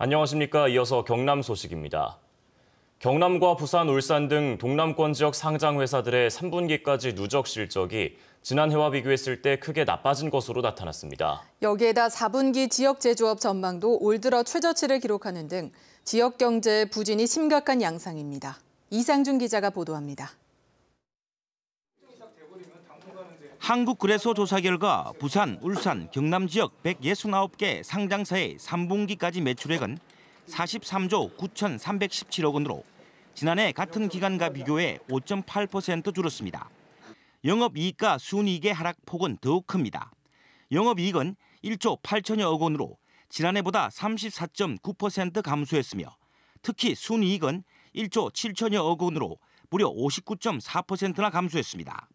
안녕하십니까. 이어서 경남 소식입니다. 경남과 부산, 울산 등 동남권 지역 상장 회사들의 3분기까지 누적 실적이 지난해와 비교했을 때 크게 나빠진 것으로 나타났습니다. 여기에다 4분기 지역 제조업 전망도 올 들어 최저치를 기록하는 등 지역 경제 부진이 심각한 양상입니다. 이상준 기자가 보도합니다. 한국거래소 조사 결과 부산, 울산, 경남 지역 169개 상장사의 3분기까지 매출액은 43조 9,317억 원으로 지난해 같은 기간과 비교해 5.8% 줄었습니다. 영업이익과 순이익의 하락폭은 더욱 큽니다. 영업이익은 1조 8천여억 원으로 지난해보다 34.9% 감소했으며 특히 순이익은 1조 7천여억 원으로 무려 59.4%나 감소했습니다.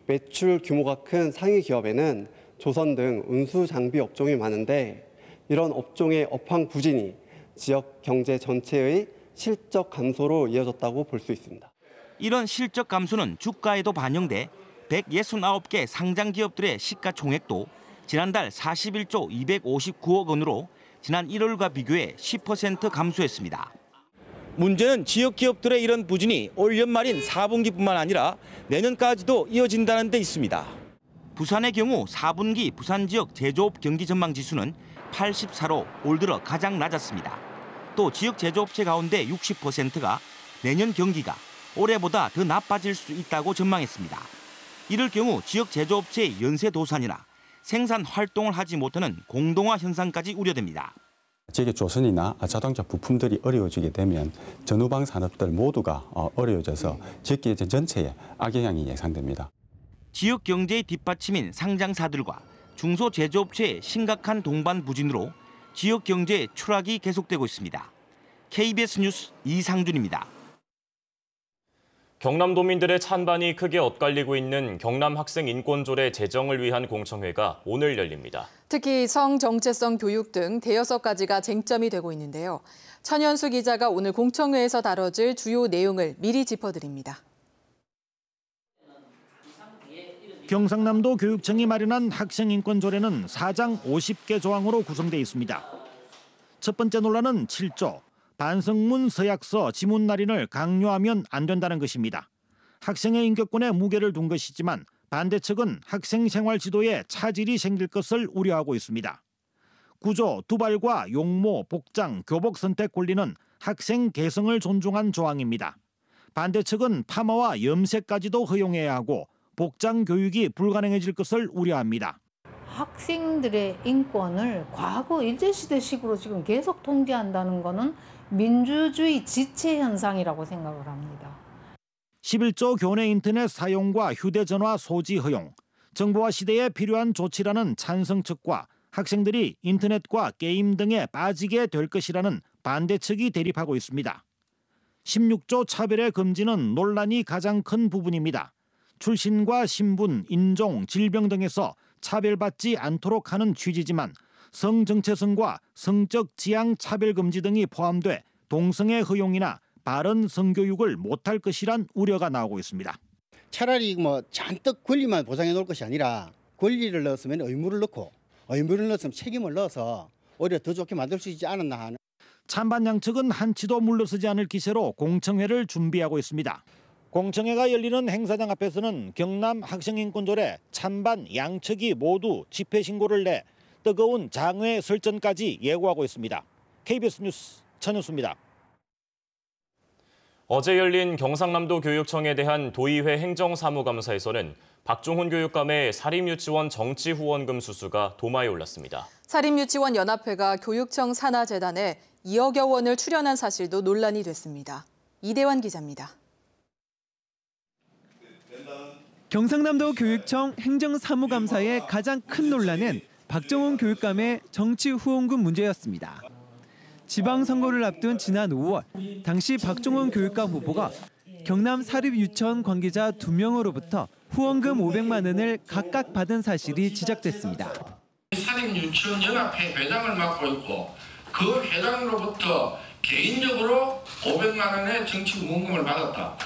매출 규모가 큰 상위 기업에는 조선 등 운수 장비 업종이 많은데 이런 업종의 업황 부진이 지역 경제 전체의 실적 감소로 이어졌다고 볼 수 있습니다. 이런 실적 감소는 주가에도 반영돼 169개 상장 기업들의 시가총액도 지난달 41조 259억 원으로 지난 1월과 비교해 10% 감소했습니다. 문제는 지역 기업들의 이런 부진이 올 연말인 4분기뿐만 아니라 내년까지도 이어진다는 데 있습니다. 부산의 경우 4분기 부산 지역 제조업 경기 전망 지수는 84로 올 들어 가장 낮았습니다. 또 지역 제조업체 가운데 60%가 내년 경기가 올해보다 더 나빠질 수 있다고 전망했습니다. 이럴 경우 지역 제조업체의 연쇄 도산이나 생산 활동을 하지 못하는 공동화 현상까지 우려됩니다. 지역의 조선이나 자동차 부품들이 어려워지게 되면 전후방 산업들 모두가 어려워져서 지역 경제 전체에 악영향이 예상됩니다. 지역 경제의 뒷받침인 상장사들과 중소제조업체의 심각한 동반 부진으로 지역 경제의 추락이 계속되고 있습니다. KBS 뉴스 이상준입니다. 경남도민들의 찬반이 크게 엇갈리고 있는 경남 학생 인권조례 제정을 위한 공청회가 오늘 열립니다. 특히 성 정체성 교육 등 대여섯 가지가 쟁점이 되고 있는데요. 천연수 기자가 오늘 공청회에서 다뤄질 주요 내용을 미리 짚어드립니다. 경상남도 교육청이 마련한 학생 인권조례는 4장 50개 조항으로 구성돼 있습니다. 첫 번째 논란은 7조. 반성문 서약서 지문 날인을 강요하면 안 된다는 것입니다. 학생의 인격권에 무게를 둔 것이지만 반대 측은 학생 생활 지도에 차질이 생길 것을 우려하고 있습니다. 9조 두발과 용모, 복장, 교복 선택 권리는 학생 개성을 존중한 조항입니다. 반대 측은 파마와 염색까지도 허용해야 하고 복장 교육이 불가능해질 것을 우려합니다. 학생들의 인권을 과거 일제시대식으로 지금 계속 통제한다는 것은 민주주의 지체 현상이라고 생각을 합니다. 11조 교내 인터넷 사용과 휴대전화 소지 허용, 정보화 시대에 필요한 조치라는 찬성 측과 학생들이 인터넷과 게임 등에 빠지게 될 것이라는 반대 측이 대립하고 있습니다. 16조 차별의 금지는 논란이 가장 큰 부분입니다. 출신과 신분, 인종, 질병 등에서 차별받지 않도록 하는 취지지만 성정체성과 성적 지향 차별 금지 등이 포함돼 동성애 허용이나 바른 성교육을 못할 것이란 우려가 나오고 있습니다. 차라리 잔뜩 권리만 보장해 놓을 것이 아니라 권리를 넣었으면 의무를 넣고 의무를 넣었으면 책임을 넣어서 오히려 더 좋게 만들 수 있지 않았나 하는. 찬반 양측은 한치도 물러서지 않을 기세로 공청회를 준비하고 있습니다. 공청회가 열리는 행사장 앞에서는 경남 학생인권조례 찬반 양측이 모두 집회 신고를 내 뜨거운 장외 설전까지 예고하고 있습니다. KBS 뉴스 천현수입니다. 어제 열린 경상남도 교육청에 대한 도의회 행정사무감사에서는 박종훈 교육감의 사립유치원 정치후원금 수수가 도마에 올랐습니다. 사립유치원 연합회가 교육청 산하재단에 2억여 원을 출연한 사실도 논란이 됐습니다. 이대환 기자입니다. 경상남도 교육청 행정사무감사의 가장 큰 논란은 박종훈 교육감의 정치 후원금 문제였습니다. 지방선거를 앞둔 지난 5월, 당시 박종훈 교육감 후보가 경남 사립유치원 관계자 2명으로부터 후원금 500만 원을 각각 받은 사실이 지적됐습니다. 사립유치원 연합회 회장을 맡고 있고 그 회장으로부터 개인적으로 500만 원의 정치 후원금을 받았다.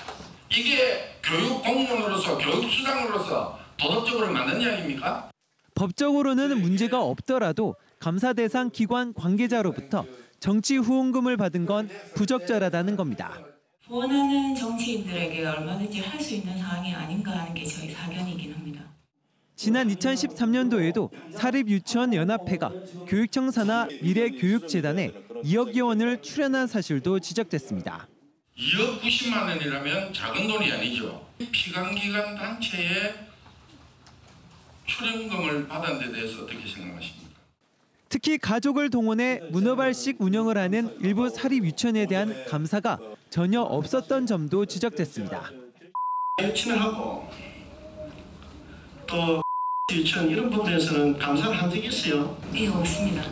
이게 교육 공무원으로서 교육수장으로서 도덕적으로 맞는 이야기입니까? 법적으로는 문제가 없더라도 감사 대상 기관 관계자로부터 정치 후원금을 받은 건 부적절하다는 겁니다. 원하는 정치인들에게 얼마든지 할 수 있는 사항이 아닌가 하는 게 저희 사견이긴 합니다. 지난 2013년도에도 사립유치원연합회가 교육청 산하 미래교육재단에 2억여 원을 출연한 사실도 지적됐습니다. 2억 90만 원이라면 작은 돈이 아니죠. 피감기관 단체에 출연금을 받은 데 대해서 어떻게 생각하십니까? 특히 가족을 동원해 문어발식 운영을 하는 일부 사립유치원에 대한 감사가 전혀 없었던 점도 지적됐습니다. 유치원 하고 또 유치원 이런 부분에서는 감사를 한 적이 있어요? 네, 없습니다.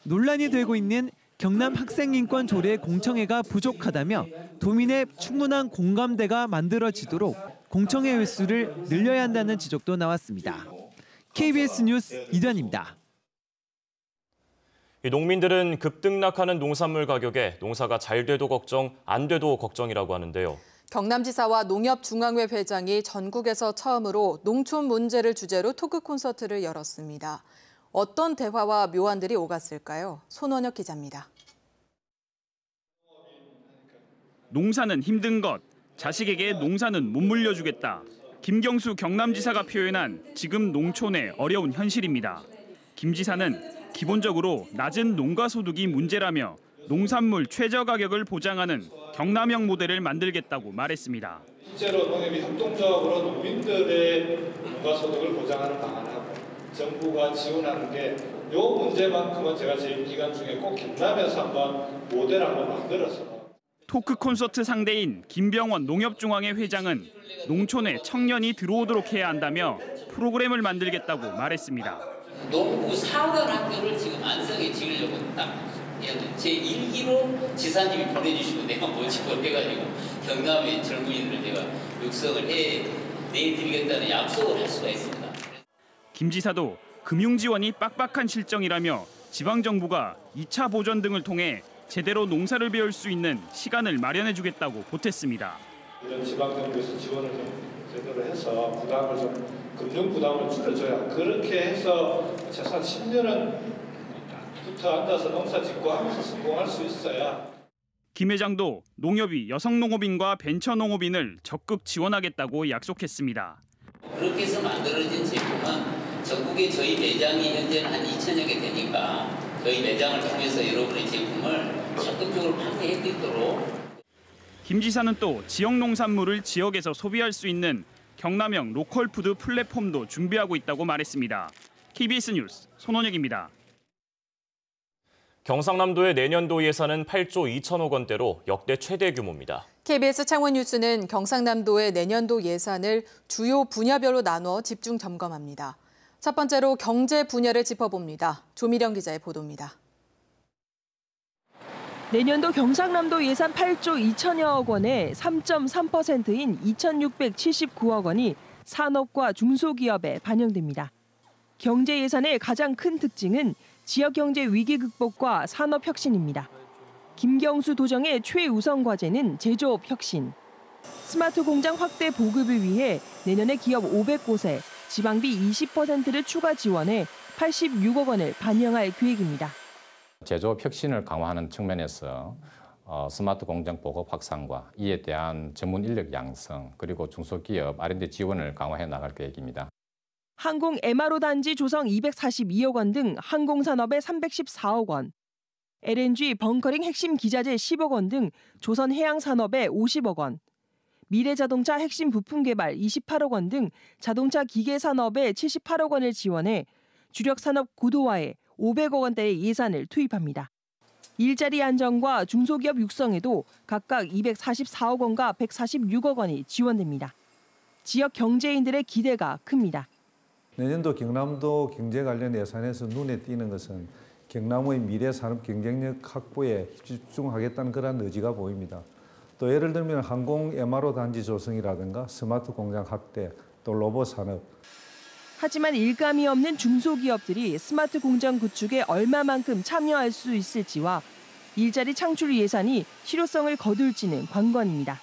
논란이 되고 있는 경남 학생인권 조례 공청회가 부족하다며 도민의 충분한 공감대가 만들어지도록 공청회 횟수를 늘려야 한다는 지적도 나왔습니다. KBS 뉴스 이단입니다. 농민들은 급등락하는 농산물 가격에 농사가 잘 돼도 걱정, 안 돼도 걱정이라고 하는데요. 경남지사와 농협중앙회 회장이 전국에서 처음으로 농촌 문제를 주제로 토크 콘서트를 열었습니다. 어떤 대화와 묘안들이 오갔을까요? 손원혁 기자입니다. 농사는 힘든 것, 자식에게 농사는 못 물려주겠다. 김경수 경남지사가 표현한 지금 농촌의 어려운 현실입니다. 김 지사는 기본적으로 낮은 농가소득이 문제라며 농산물 최저 가격을 보장하는 경남형 모델을 만들겠다고 말했습니다. 실제로 농협이 협동적으로 농민들의 농가소득을 보장하는 방안하고 정부가 지원하는 게 이 문제만큼은 제가 제 기간 중에 꼭 경남에서 한번 모델 한번 만들어서. 토크 콘서트 상대인 김병원 농협중앙회 회장은 농촌에 청년이 들어오도록 해야 한다며 프로그램을 만들겠다고 말했습니다. 농부 4관 학교를 지금 안성에 지으려고 제 1기로 지사님이 보내주시고 내가 모집을 해가지고 경남의 젊은이들을 제가 육성을 내드리겠다는 약속을 할 수가 있습니다. 김 지사도 금융지원이 빡빡한 실정이라며 지방정부가 2차 보전 등을 통해 제대로 농사를 배울 수 있는 시간을 마련해주겠다고 보탰습니다. 이런 지방정부에서 지원을 좀 제대로 해서 부담을 좀 금융 부담을 줄여줘야 그렇게 해서 최소한 10년은 붙어 앉아서 농사 짓고 하면서 성공할 수 있어야. 김 회장도 농협이 여성농업인과 벤처농업인을 적극 지원하겠다고 약속했습니다. 그렇게 해서 만들어진 제품은 전국에 저희 매장이 현재는 한 2천여 개 되니까 저희 매장을 통해서 여러분의 제품을 적극적으로 판매할 수 있도록. 김 지사는 또 지역 농산물을 지역에서 소비할 수 있는 경남형 로컬푸드 플랫폼도 준비하고 있다고 말했습니다. KBS 뉴스 손원혁입니다. 경상남도의 내년도 예산은 8조 2천억 원대로 역대 최대 규모입니다. KBS 창원 뉴스는 경상남도의 내년도 예산을 주요 분야별로 나눠 집중 점검합니다. 첫 번째로 경제 분야를 짚어봅니다. 조미령 기자의 보도입니다. 내년도 경상남도 예산 8조 2천여억 원의 3.3%인 2,679억 원이 산업과 중소기업에 반영됩니다. 경제 예산의 가장 큰 특징은 지역경제 위기 극복과 산업혁신입니다. 김경수 도정의 최우선 과제는 제조업 혁신. 스마트 공장 확대 보급을 위해 내년에 기업 500곳에 지방비 20%를 추가 지원해 86억 원을 반영할 계획입니다. 제조업 혁신을 강화하는 측면에서 스마트 공장 보급 확산과 이에 대한 전문 인력 양성 그리고 중소기업 R&D 지원을 강화해 나갈 계획입니다. 항공 MRO 단지 조성 242억 원 등 항공산업에 314억 원, LNG 벙커링 핵심 기자재 10억 원 등 조선 해양산업에 50억 원, 미래자동차 핵심 부품 개발 28억 원 등 자동차 기계산업에 78억 원을 지원해 주력산업 고도화에 500억 원대의 예산을 투입합니다. 일자리 안정과 중소기업 육성에도 각각 244억 원과 146억 원이 지원됩니다. 지역 경제인들의 기대가 큽니다. 내년도 경남도 경제 관련 예산에서 눈에 띄는 것은 경남의 미래 산업 경쟁력 확보에 집중하겠다는 그런 의지가 보입니다. 또 예를 들면 항공 MRO 단지 조성이라든가 스마트 공장 확대, 또 로봇 산업. 하지만 일감이 없는 중소기업들이 스마트 공장 구축에 얼마만큼 참여할 수 있을지와 일자리 창출 예산이 실효성을 거둘지는 관건입니다.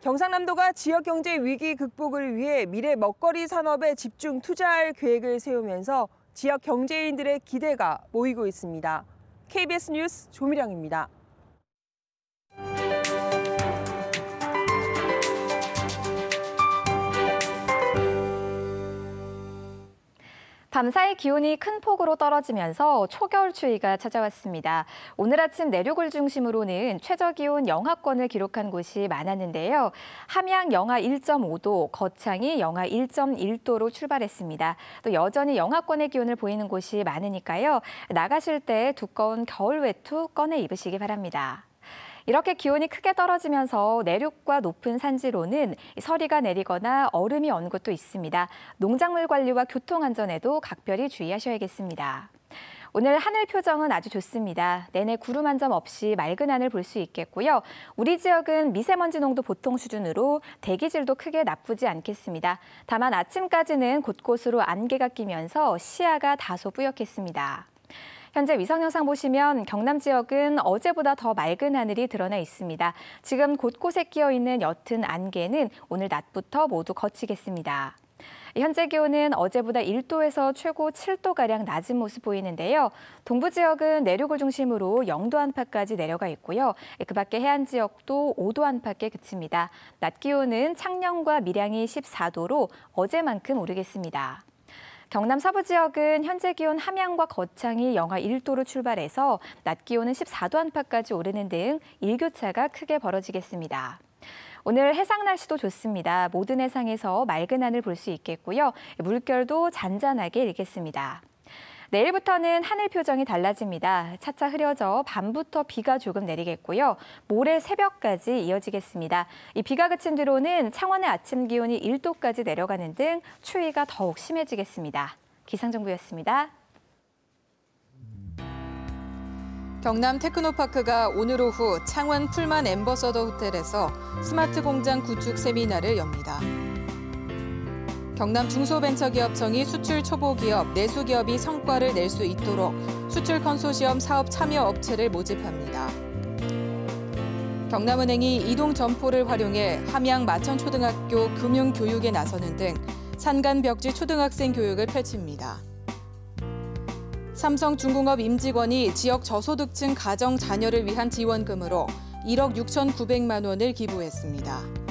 경상남도가 지역경제 위기 극복을 위해 미래 먹거리 산업에 집중 투자할 계획을 세우면서 지역 경제인들의 기대가 모이고 있습니다. KBS 뉴스 조미령입니다. 밤사이 기온이 큰 폭으로 떨어지면서 초겨울 추위가 찾아왔습니다. 오늘 아침 내륙을 중심으로는 최저기온 영하권을 기록한 곳이 많았는데요. 함양 영하 1.5도, 거창이 영하 1.1도로 출발했습니다. 또 여전히 영하권의 기온을 보이는 곳이 많으니까요. 나가실 때 두꺼운 겨울 외투 꺼내 입으시기 바랍니다. 이렇게 기온이 크게 떨어지면서 내륙과 높은 산지로는 서리가 내리거나 얼음이 언 곳도 있습니다. 농작물 관리와 교통 안전에도 각별히 주의하셔야겠습니다. 오늘 하늘 표정은 아주 좋습니다. 내내 구름 한 점 없이 맑은 하늘 볼 수 있겠고요. 우리 지역은 미세먼지 농도 보통 수준으로 대기질도 크게 나쁘지 않겠습니다. 다만 아침까지는 곳곳으로 안개가 끼면서 시야가 다소 뿌옇겠습니다. 현재 위성 영상 보시면 경남 지역은 어제보다 더 맑은 하늘이 드러나 있습니다. 지금 곳곳에 끼어 있는 옅은 안개는 오늘 낮부터 모두 거치겠습니다. 현재 기온은 어제보다 1도에서 최고 7도가량 낮은 모습 보이는데요. 동부 지역은 내륙을 중심으로 0도 안팎까지 내려가 있고요. 그 밖에 해안 지역도 5도 안팎에 그칩니다. 낮 기온은 창녕과 밀양이 14도로 어제만큼 오르겠습니다. 경남 서부 지역은 현재 기온 함양과 거창이 영하 1도로 출발해서 낮 기온은 14도 안팎까지 오르는 등 일교차가 크게 벌어지겠습니다. 오늘 해상 날씨도 좋습니다. 모든 해상에서 맑은 하늘 볼 수 있겠고요. 물결도 잔잔하게 일겠습니다. 내일부터는 하늘 표정이 달라집니다. 차차 흐려져 밤부터 비가 조금 내리겠고요. 모레 새벽까지 이어지겠습니다. 이 비가 그친 뒤로는 창원의 아침 기온이 1도까지 내려가는 등 추위가 더욱 심해지겠습니다. 기상정보였습니다. 경남 테크노파크가 오늘 오후 창원 풀만 엠버서더 호텔에서 스마트 공장 구축 세미나를 엽니다. 경남 중소벤처기업청이 수출 초보기업, 내수기업이 성과를 낼 수 있도록 수출 컨소시엄 사업 참여 업체를 모집합니다. 경남은행이 이동 점포를 활용해 함양 마천초등학교 금융교육에 나서는 등 산간벽지 초등학생 교육을 펼칩니다. 삼성중공업 임직원이 지역 저소득층 가정 자녀를 위한 지원금으로 1억 6,900만 원을 기부했습니다.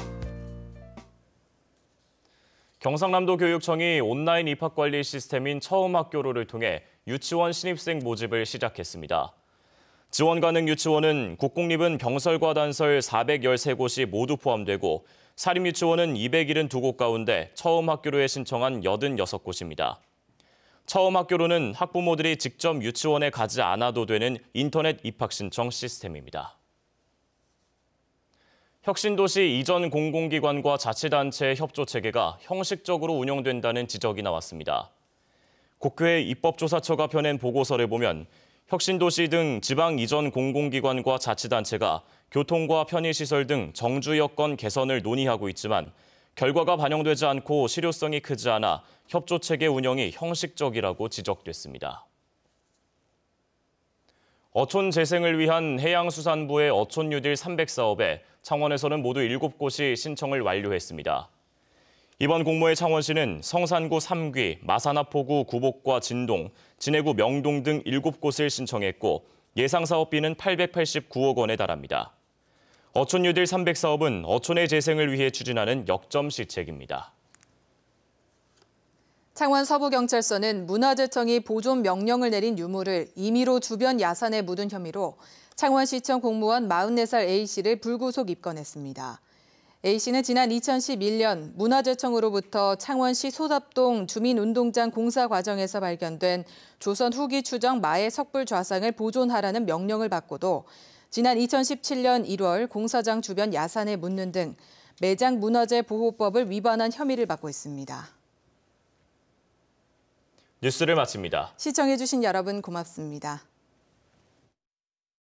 경상남도 교육청이 온라인 입학관리 시스템인 처음학교로를 통해 유치원 신입생 모집을 시작했습니다. 지원 가능 유치원은 국공립은 병설과 단설 413곳이 모두 포함되고 사립유치원은 272곳 가운데 처음학교로에 신청한 86곳입니다. 처음학교로는 학부모들이 직접 유치원에 가지 않아도 되는 인터넷 입학 신청 시스템입니다. 혁신도시 이전 공공기관과 자치단체의 협조체계가 형식적으로 운영된다는 지적이 나왔습니다. 국회 입법조사처가 펴낸 보고서를 보면 혁신도시 등 지방 이전 공공기관과 자치단체가 교통과 편의시설 등 정주 여건 개선을 논의하고 있지만 결과가 반영되지 않고 실효성이 크지 않아 협조체계 운영이 형식적이라고 지적됐습니다. 어촌 재생을 위한 해양수산부의 어촌뉴딜 300사업에 창원에서는 모두 7곳이 신청을 완료했습니다. 이번 공모에 창원시는 성산구 3귀, 마산하포구 구복과 진동, 진해구 명동 등 7곳을 신청했고 예상 사업비는 889억 원에 달합니다. 어촌뉴딜 300사업은 어촌의 재생을 위해 추진하는 역점 시책입니다. 창원 서부경찰서는 문화재청이 보존 명령을 내린 유물을 임의로 주변 야산에 묻은 혐의로 창원시청 공무원 44살 A씨를 불구속 입건했습니다. A씨는 지난 2011년 문화재청으로부터 창원시 소답동 주민운동장 공사 과정에서 발견된 조선 후기 추정 마의 석불 좌상을 보존하라는 명령을 받고도 지난 2017년 1월 공사장 주변 야산에 묻는 등 매장 문화재 보호법을 위반한 혐의를 받고 있습니다. 뉴스를 마칩니다. 시청해주신 여러분 고맙습니다.